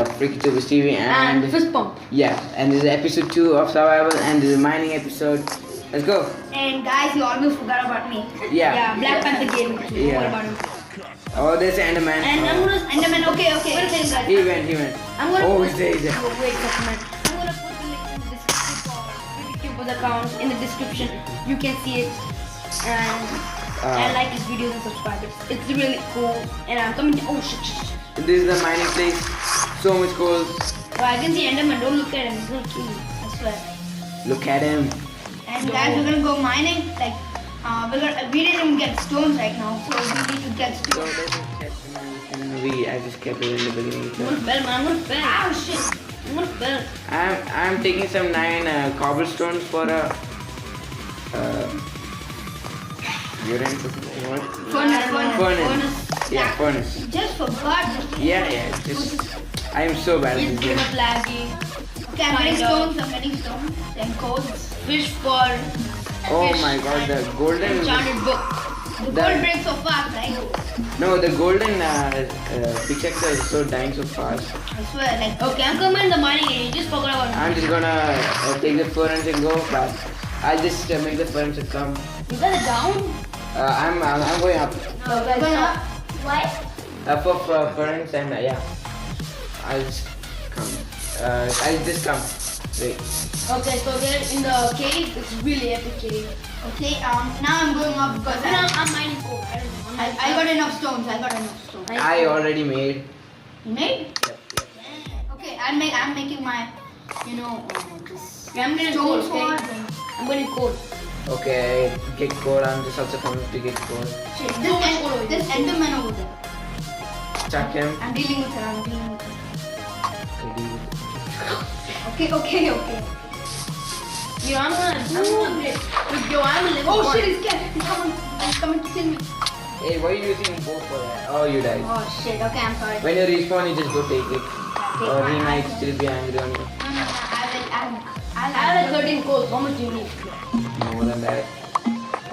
Freaky Tubers TV And Fist Pump. yeah, and this is episode 2 of Survival and this is mining episode. Let's go. And guys, you almost forgot about me. Yeah. Black Panther game. Yeah. What about him? Oh, there's Enderman. And I'm gonna Enderman. Okay. Wait a second, guys. He went. I'm gonna. Oh, put, he's there. Oh, wait a second. I'm gonna put the link in the description for Freaky Tubers account in the description. You can see it and like his videos and subscribe. It's really cool. And I'm coming. Oh shit. This is the mining place. So much coal. Oh, I can see Enderman. Don't look at him. He's gonna kill you. I swear. Look at him. And guys, we're gonna go mining. Like, we didn't even get stones right now, so we need to get So stones. this is Captain I just kept it in the beginning. I'm gonna fail, man. I'm gonna fail. Oh shit. I'm gonna fail. I'm taking some 9 cobblestones for a furnace. Yeah, furnace. Just forgot. Yeah. Just I am so bad at It's this game. kind of laggy. Okay, I'm getting stones. Then codes. Fish for. Oh fish my god, the and golden. enchanted book. The gold breaks so fast, right? No, the golden pickaxe is so dying so fast. I swear, like. Okay, I'm coming in the mining area. You just forgot about me. I'm just gonna take the furnace and go, but I'll just make the furnace to come. You got it down? I'm going up. No, guys, going up. Why? For furnace and yeah. I'll just come. I'll just come. Wait. Okay, so we're in the cave. It's really epic cave. Okay, now I'm going up because I'm mining coal. I don't know. I got enough stones. I already made. You made? Yep. Okay, I'm making my, this. Yeah, I'm getting coal. Okay? I'm getting coal. Okay, get coal. I'm just also coming to get coal. Shit, this Enderman over there. Chuck him. I'm dealing with her. Okay. Yo, I'm gonna upgrade. Yo, I'm a level 1. Oh shit, he's coming to kill me. Hey, why are you using both for that? Oh, you died. Oh shit, okay, I'm sorry. When you respawn, you just go take it. Or he might still be angry on you. No, I have 13 coals. How much do you need? More than that.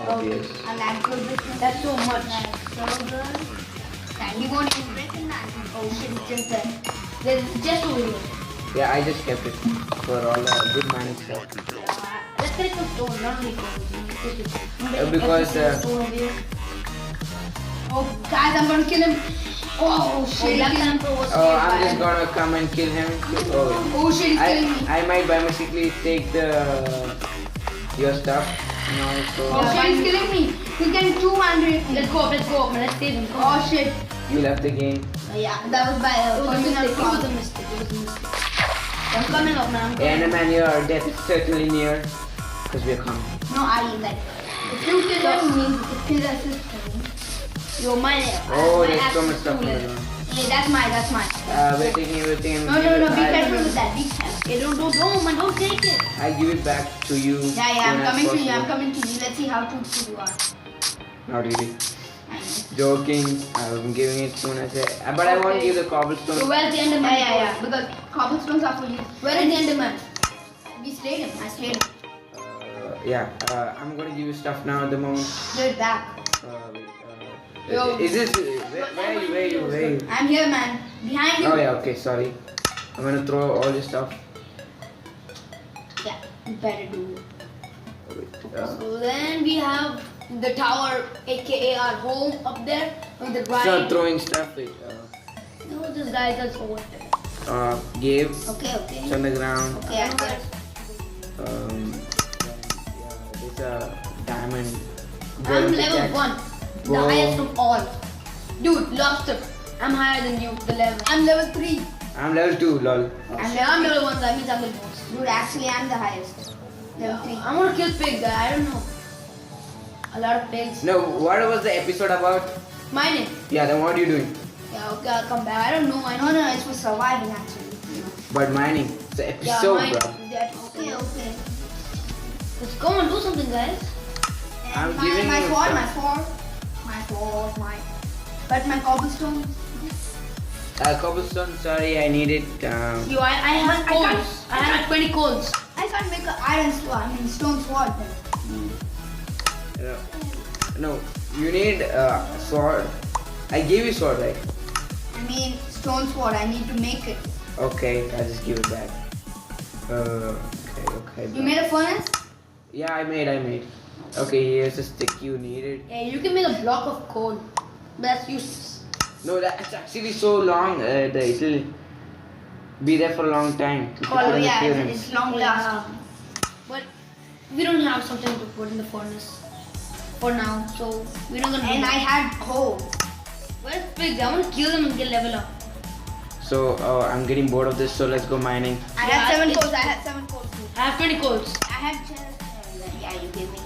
Obvious. I'll add good business. That's so much. So good. And you won't even break in that. Oh shit, it's just there. There's just over here. Yeah, I just kept it for all the good mining stuff. Let's get some stone, not only coal. Because stone over here. Oh, guys, I'm gonna kill him. Oh shit, I'm just gonna come and kill him. Oh shit, he's killing me. I might by mistakenly take your stuff. No, so Oh shit, he's killing me. He can 200. Let's go up, man. Let's save him. Oh shit. you left the game. Yeah, that was by a mistake. It was a mistake. I'm coming up now. And man, your death is certainly near. Because we're coming. No, I like. If you kill him, means you kill the system. Yo, mine. Oh, there's so much stuff on the ground. Hey, that's mine. We're taking everything. No, be careful with that. Be careful. Hey, don't, man, don't take it. I'll give it back to you. Yeah, I'm coming to you. Let's see how truthful you are. Not really. Joking. I'm giving it soon as but I won't give the cobblestone. So where's the Enderman? Yeah. Because cobblestones are for you. Where is the Enderman? We slayed him. I slayed him. I'm gonna give you stuff now at the moment. Do it back. Yo. Is this where are you? I'm here, man. Behind you. Oh yeah, okay, sorry. I'm gonna throw all this stuff. Yeah, you better do. Uh, So then we have the tower, aka our home up there on the right. Start throwing stuff. No, this guy does over there. Gave. Okay. It's on the ground. Okay, I got it. There's a diamond. I'm golden level pickaxe. 1. The Whoa. highest of all. Dude, lobster. I'm higher than you, the level. I'm level 3. I'm level 2, lol. I'm level 1, that means I'm the most. Dude, actually, I'm the highest. Level 3. I'm gonna kill pig, guy. I don't know. A lot of pigs. No, what was the episode about? Mining. Yeah, then what are you doing? Yeah, okay, I'll come back. I don't know. No, it's for surviving actually. But mining. It's the episode, mining. bro. Okay. Let's go and do something, guys. I'm giving my you sword. But my cobblestone. Cobblestone, sorry, I need it. Yo, I have coals. I have 20 coals. I can't make an iron sword. Stone sword. No, you need sword. I gave you sword, right? I mean, stone sword. I need to make it. Okay, I'll just give it back. Okay. You made a furnace? Yeah, I made. Okay, here's the stick you needed. Yeah, you can make a block of coal. But that's useless. No, that's actually so long. It'll be there for a long time. You Oh put in the yeah, furnace. it's long lasting. But we don't have something to put in the furnace for now, so we're not gonna do And I that. had coal. Where's pigs? I want to kill them and get level up. So I'm getting bored of this. So let's go mining. I Yeah, had 7 it's- coals. I had 7 coals too. I have 20 coals. I had just. Yeah, you gave me.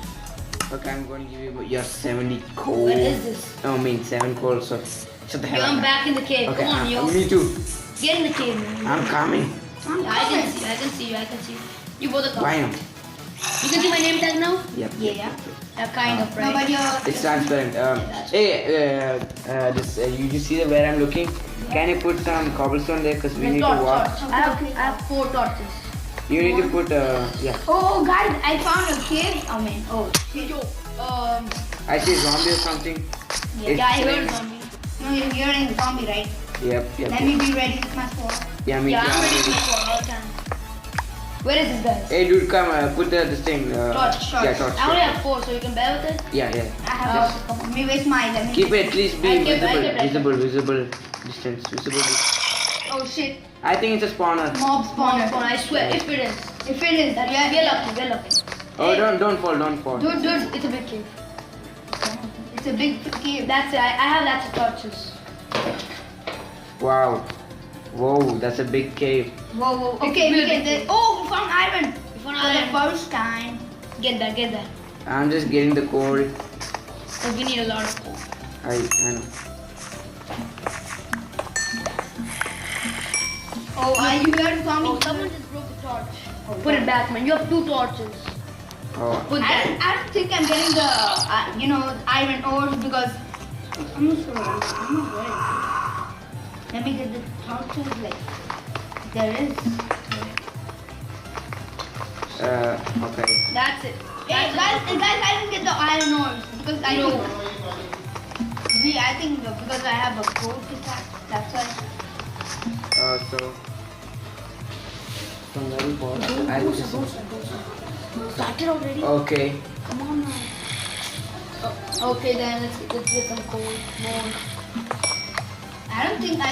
Okay, I'm going to give you your 70 coal. Where is this? No, I mean 7 coal. So shut the hell Yo, up. I'm back in the cave. Okay, Come on, yo. me too. Get in the cave, man. I'm coming. Yeah, I can see you. You both are Why coming. not? You can see my name tag now? Yep. Yeah. Yeah, kind of, right? No, but you're. It's transparent. Hey, you see where I'm looking? Can you put some cobblestone there? Because we need to walk. I have 4 torches. You need to put, yeah. Oh, guys, I found a cave. Oh, man. Oh. Yo, I see a zombie or something. It's yeah, I heard killing- zombie. No, you're in the zombie, right? Yep. Let me be ready with my sword. Yeah, me Yeah, too. I'm ready to go all the time. Where is this guy? Hey, dude, come, put this thing. Torch. Yeah, torch. I only have 4, so you can bear with it? Yeah. I have. Let me waste my. Let me. Keep it, at least be I keep it. visible distance, visible. Oh shit! I think it's a spawner. Mob spawner. Spawn, I swear, if it is. If it is, yeah. We're lucky. Oh, don't fall. Dude, It's a big cave. it's a big cave. That's it. I have lots of torches. Wow. Whoa, that's a big cave. Whoa. It's Okay, we really get this. Oh, we found iron. You found For iron. the first time. Get that. I'm just getting the coal. Because we need a lot of coal. I know. Oh, you heard zombie? Oh, someone just broke the torch. Put it back, man. You have 2 torches. Oh, Put that. I don't think I'm getting the iron ores because I'm not sure. I'm not good. Let me get the torches. Like there is. okay. That's it. Hey guys, I didn't get the iron ores because I No. think I think because I have a gold attack. That's why. So from where we bought, I just Started already? okay. Come on now. Okay then, let's get some coal. More. I don't think I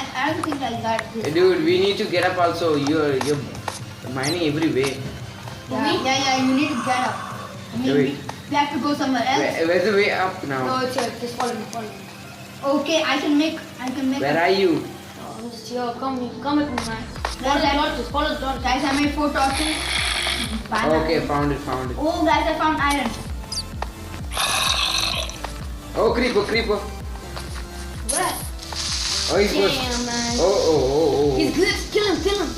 got this. Dude, we need to get up also. You're mining every way. Yeah, you need to get up. I mean, Wait. we have to go somewhere else. Where's the way up now? No, it's here. Just follow me. Okay, I can make. Where are you? Oh, I'm just here. Come with me, man. Follow the torches. Guys, I made 4 torches. Banana. Okay, found it. Oh, guys, I found iron. Oh, creeper. Where? Oh, he's good. Damn, man. Oh. He's glitched. Kill him.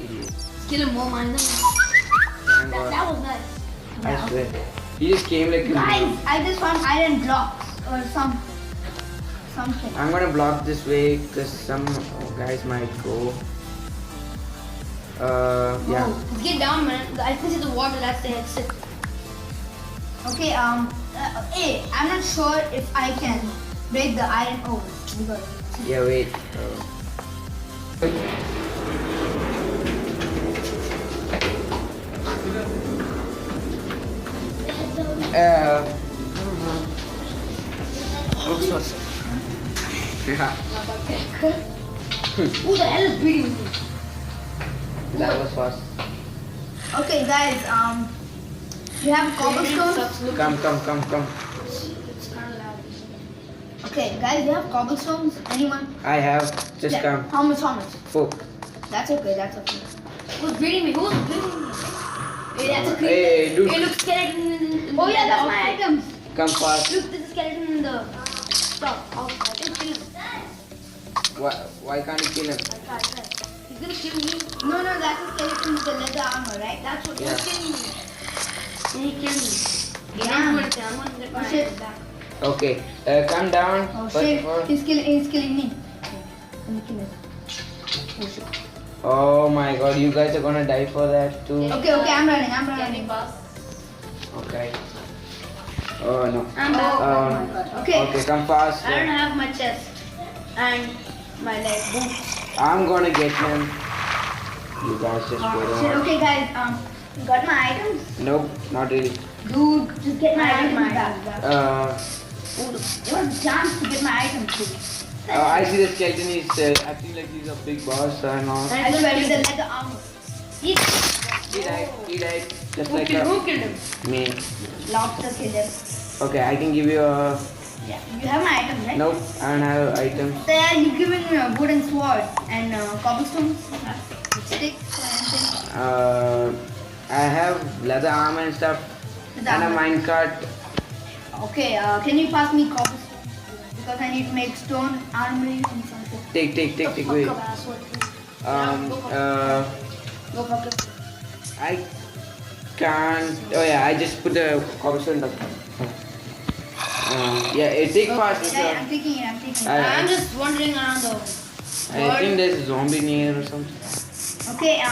Idiot. Kill him more, man. Thank God. That was nice. I swear. He just came like a Guys, I just found iron blocks or something. I'm gonna block this way because some guys might go. Yeah. Oh, let's get down, man. I can see the water. That's the exit. Okay, hey, I'm not sure if I can break the iron ores because Yeah, wait. Yeah, Who the hell is beating me? that was fast. okay, guys, you have cobblestone. Come. It's kind of loud. Okay, guys, you have cobblestones. Anyone? I have. Just Yeah. come. How much? 4. That's okay. Who's beating me? Hey, that's a creeper. Hey, dude. Hey, look, skeleton in Oh yeah, the that's my outfit. items. Come fast. Look, there's a skeleton in the stuff. Kill him. Why can't you kill him? I try. He's gonna kill me. No, that's a skeleton with the leather armor, right? That's what Yeah. he's killing me. Then he killed me. He Yeah. didn't do anything. I'm gonna get my Oh, shit. item back. Okay. Come down. Oh first shit, of all. he's killing me. Okay, let me kill him. Oh shit. Oh my God, you guys are gonna die for that too. Okay, I'm running. Can we pass? Okay. Oh no. I'm back. Oh my god. Okay. Okay, come fast. I don't have my chest. And my like boots. I'm gonna get him. You guys just wait Shit, on. okay guys, you got my items? Nope, not really. Dude, just get my items my back. You have a chance to get my items too. I see the skeleton is acting like he's a big boss and all. I swear with the leather armor. He died, just like Who killed him? me. Lobster killed him. Okay, I can give you a. Yeah, you have my items, right? Nope, I don't have items. There, you given me a wooden sword and cobblestones, sticks, and I have leather armor and stuff, Leather and a armor. minecart. okay, can you pass me cobblestones? Because I need to make stone armory and something. Take, wait. Fuck up, asshole. Go fuck up. I can't. Oh yeah, I just put the cobblestone down. Yeah, it take fast. Yeah, I'm taking it. I'm just wandering around the I think there's a zombie near or something. Okay,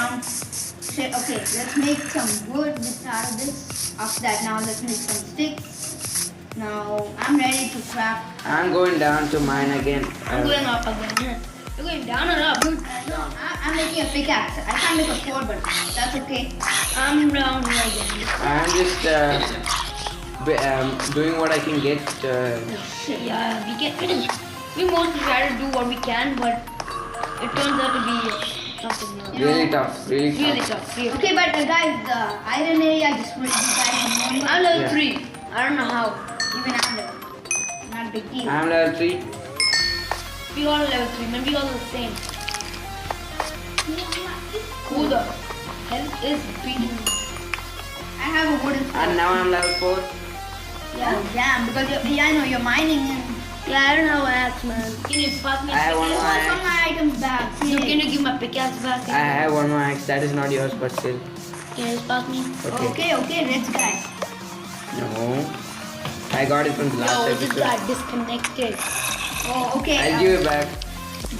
shit, okay, let's make some wood out of this. After that, now let's make some sticks. Now, I'm ready to craft. I'm going down to mine again. I'm going up again. You're going down or up? Dude, no, I'm making a pickaxe. I can't make a sword, but that's okay. I'm down here again. I'm just doing what I can get. Yeah, we mostly try to do what we can, but it turns out to be something Really tough, really really tough. tough. Really. Okay, but guys, the iron area I just decided I'm level Yeah. 3. I don't know how. even after. Not big deal. I'm level 3. We all level 3, man. We all the same. Who the hell is beating me? I have a wooden sword. And now I'm level 4. Yeah, damn, because I know you're mining and Yeah, I don't know axe, man. Can you pass me a I have one pickaxe? more want some of my items back. So can you give my pickaxe back? I have one more axe. That is not yours, but still. Can you just pass me? Okay, let's go. No. I got it from the last Yo, this episode. got disconnected. Oh, okay. I'll give it back.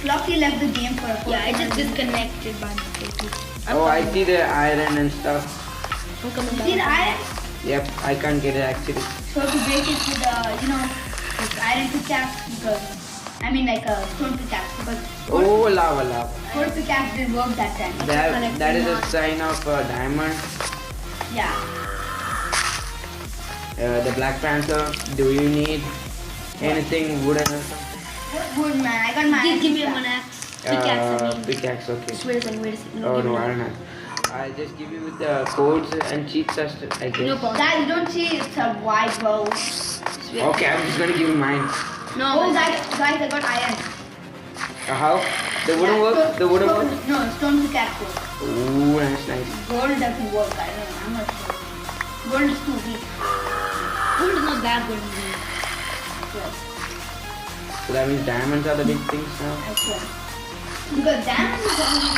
Floppy left the game for a Yeah, I just disconnected by mistake. Oh, I see the iron and stuff. I'm coming back. See the iron? Yep, I can't get it actually. So to break it with this iron pickaxe because I mean like a stone pickaxe because Oh, lava. stone pickaxe didn't work that time. That is a sign of a diamond. Yeah. The Black Panther, do you need anything wooden or something? Good man, I got my Please give me iron one pickaxe. axe. Pickaxe, I mean. Pickaxe, okay. Just wait a second. Oh give no, me I one. don't have. I'll just give you with the codes and cheats, I guess. No problem. Guys, don't see it's a wide bow. Okay, I'm just gonna give you mine. No, Oh but- guys, I got iron. How? The wooden work? The wooden work? No, stone pickaxe works. Ooh, nice. Gold doesn't work, I don't know, I'm not sure. Gold is too weak. Gold is not that good. Yes, So that means diamonds are the big things now. I swear. Because diamond is only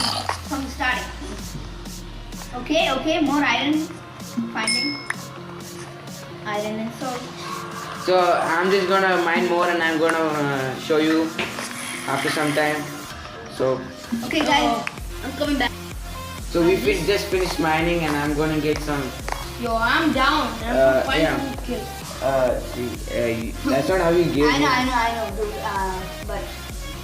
from the starting. Okay, more iron. Finding. Iron and sword. So I'm just gonna mine more and I'm gonna show you after some time. So Okay guys, I'm coming back. we just finished mining and I'm gonna get some. Yo, I'm down. I'm fighting yeah. to kill. That's not how you give. I know, dude. But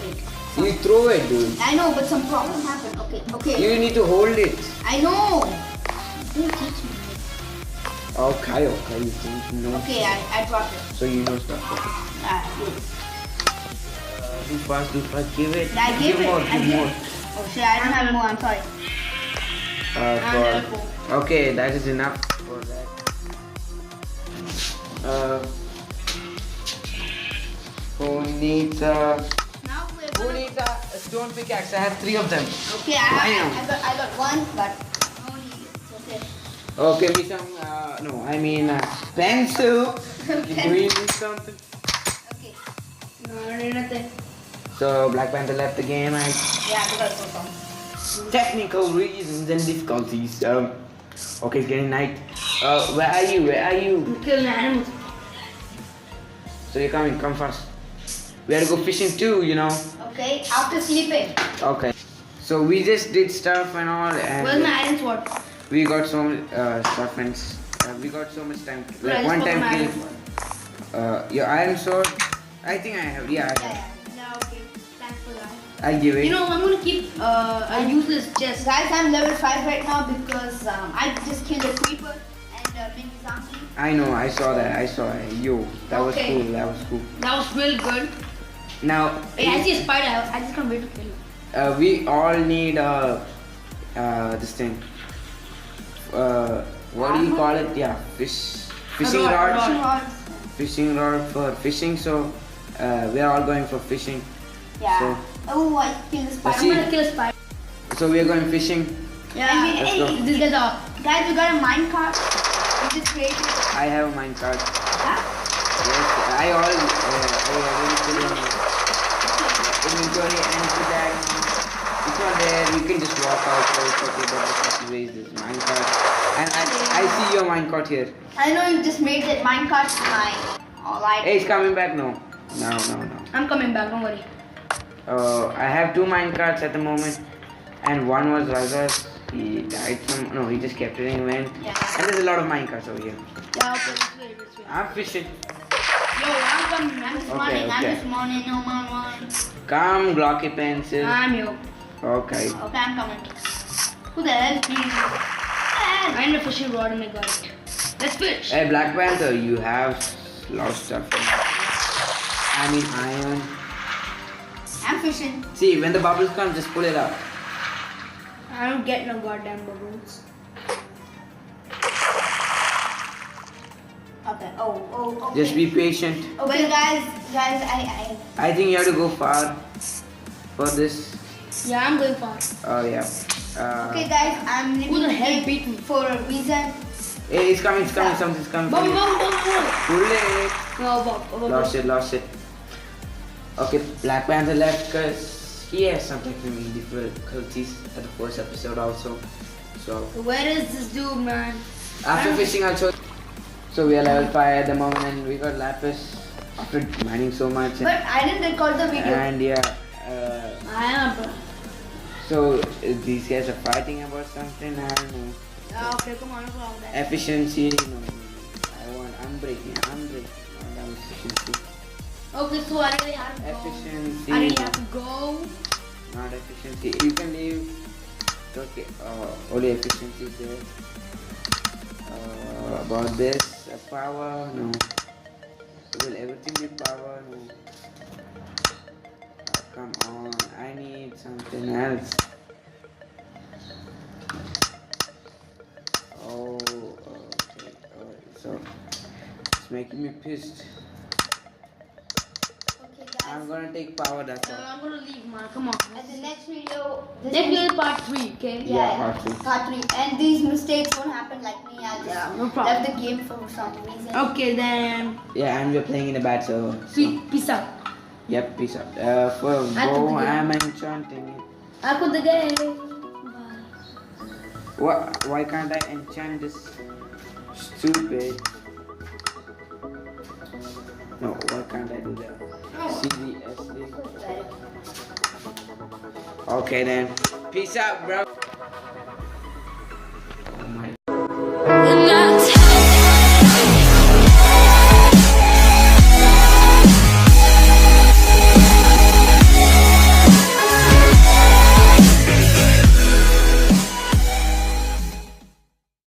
wait. You throw it, dude. I know, but some problem happened. Okay. You need to hold it. I know. Don't teach me. Okay, you think you know. Okay, I dropped it. So you know stuff. Good. Do fast. Give it. Yeah, I gave it. More. I Give gave more. it. Oh shit, I don't have more. I'm sorry. I'm level 4. Okay, that is enough for that. Who needs Now Who needs a stone pickaxe? I have 3 of them. Okay, I got one, but no need. It's okay. Okay, me some. No, I mean pencil. Do you need something? Okay. No, I did nothing. So Black Panther left the game and Yeah, because of some. technical reasons and difficulties. Okay, it's getting night. Where are you? I'm killing animals. So you're coming. Come fast. We had to go fishing too, you know. Okay, after sleeping. Okay. So we just did stuff and all, and Where's my iron sword? we got so much stuff and we got so much time. Where I Like just one put time my iron kill. sword. Your iron sword. I think I have. Yeah, I have. Yeah, okay. Thanks for that. I give it. You know, I'm gonna keep a useless chest. Guys, I'm level 5 right now because I just killed a creeper and mini zombie. I know, I saw that. Yo, that was Okay. cool. That was cool. That was real good. Now, Hey, I see a spider. I just can't wait to kill it. we all need this thing. What do you call it? Yeah, fishing rod. rod. Fishing rod for fishing. So we are all going for fishing. Yeah. So, Oh, I killed the spider. I'm gonna kill a spider. so we are going fishing. Yeah. Let's go. This guy's off. Guys, we got a minecart. We just created. I have a minecart. Yeah? Yes, I already put in inventory and to that. It's not there. You can just walk out. So it's okay, but just have to raise this minecart. And I see your minecart here. I know you just made that minecart mine. Alright. Hey, it's coming back. No. I'm coming back. Don't worry. I have 2 minecarts at the moment, and one was Raza's. He died from. No, he just kept it and went. Yeah. And there's a lot of minecarts over here. Yeah, okay. This way. I'm fishing. Yo, I'm coming. I'm just Okay, morning. I'm okay. just morning. No man. Come, Glocky pencil. I'm here. Okay. Okay, I'm coming. Who the hell is me? I need a fishing rod and I got it. Let's fish. Hey, Black Panther, you have a lot of stuff. I mean, iron. I'm fishing. See, when the bubbles come, just pull it up. I don't get no goddamn bubbles. Okay. Oh. Okay. Just be patient. Okay, guys, I think you have to go far for this. Yeah, I'm going far. Oh, yeah. Okay, guys, I'm Who the leaving hell the beat game me? for a reason. Hey, it's coming. Something's coming. Boom, boom, for you. boom, boom. Pull it. Oh, Lost it. Okay, Black Panther left because he has some technical difficulties at the first episode also. So Where is this dude, man? after fishing also. So we are level 5 at the moment and we got lapis after mining so much. But I didn't record the video. And yeah, I am a so these guys are fighting about something. I don't know. okay, come on, no problem. Efficiency. No. I'm breaking. Not efficiency. Okay, so I really have to go. Efficiency. I really have to go. Not efficiency. You can leave. Okay. Only efficiency is there. About this power. No. Will everything be power? No. Come on. I need something else. Oh. Okay. Alright. So it's making me pissed. Okay, I'm guys. gonna take power. That's all. I'm gonna leave, man. Come on. At the next video, Next video is part 3, okay? Yeah, part 3. And these mistakes won't happen like me. I just Yeah, no problem. left the game for some reason. Okay, then. Yeah, and we're playing in a bad server. Peace out. Yep, peace out. For I took bow, the game. I'm enchanting it. I put the game. What? Why can't I enchant this? Stupid. No, why can't I do that? CDSD. Okay then. Peace out, bro.